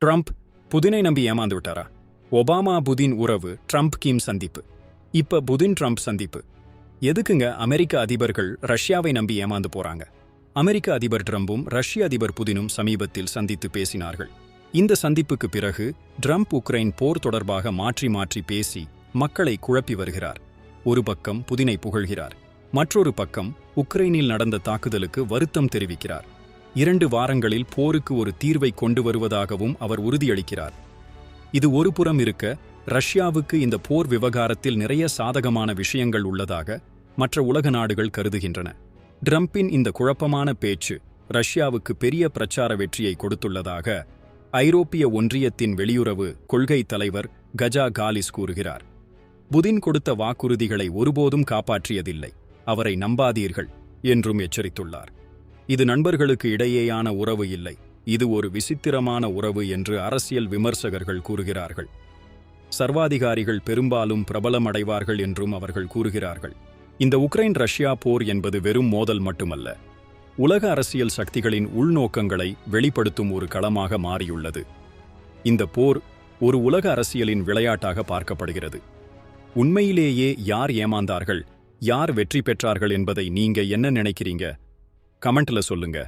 Trump புதினை நம்பி ஏமாந்து விட்டாரா? ஒபாமா புதின் உறவு, ட்ரம்ப் கிம் சந்திப்பு. இப்ப புதின் ட்ரம்ப் சந்திப்பு. எதுக்குங்க அமெரிக்க அதிபர்கள் ரஷ்யாவை நம்பி ஏமாந்து போறாங்க? அமெரிக்க அதிபர் ட்ரம்பும் ரஷ்ய அதிபர் புதினும் சமீபத்தில் சந்தித்து பேசினார்கள். இந்த சந்திப்புக்கு பிறகு ட்ரம்ப் உக்ரைன் போர் தொடர்பாக மாற்றி மாற்றி பேசி மக்களை குழப்பி வருகிறார். ஒரு பக்கம் புதினை புகழ்கிறார், மற்றொரு பக்கம் உக்ரைனில் நடந்த தாக்குதலுக்கு வருத்தம் தெரிவிக்கிறார். 2 வாரங்களில் போருக்கு ஒரு தீர்வை கொண்டு வருவதாகவும் அவர் உறுதியளிக்கிறார். இது ஒரு புறம் இருக்க, ரஷ்யாவுக்கு இந்த போர் விவகாரத்தில் நிறைய சாதகமான விஷயங்கள் உள்ளதாக மற்ற உலக நாடுகள் கருதுகின்றன. ட்ரம்பின் இந்த குழப்பமான பேச்சு ரஷ்யாவுக்கு பெரிய பிரச்சார வெற்றியை கொடுத்துள்ளதாக ஐரோப்பிய ஒன்றியத்தின் வெளியுறவு கொள்கை தலைவர் கஜா காலிஸ் கூறுகிறார். புதின் கொடுத்த வாக்குறுதிகளை ஒருபோதும் காப்பாற்றியதில்லை, அவரை நம்பாதீர்கள் என்றும் எச்சரித்துள்ளார். இது நண்பர்களுக்கு இடையேயான உறவு இல்லை, இது ஒரு விசித்திரமான உறவு என்று அரசியல் விமர்சகர்கள் கூறுகிறார்கள். சர்வாதிகாரிகள் பெரும்பாலும் பிரபலமடைவார்கள் என்றும் அவர்கள் கூறுகிறார்கள். இந்த உக்ரைன் ரஷ்யா போர் என்பது வெறும் மோதல் மட்டுமல்ல, உலக அரசியல் சக்திகளின் உள்நோக்கங்களை வெளிப்படுத்தும் ஒரு களமாக மாறியுள்ளது. இந்த போர் ஒரு உலக அரசியலின் விளையாட்டாக பார்க்கப்படுகிறது. உண்மையிலேயே யார் ஏமாந்தார்கள், யார் வெற்றி பெற்றார்கள் என்பதை நீங்க என்ன நினைக்கிறீங்க? கமெண்ட்ல சொல்லுங்க.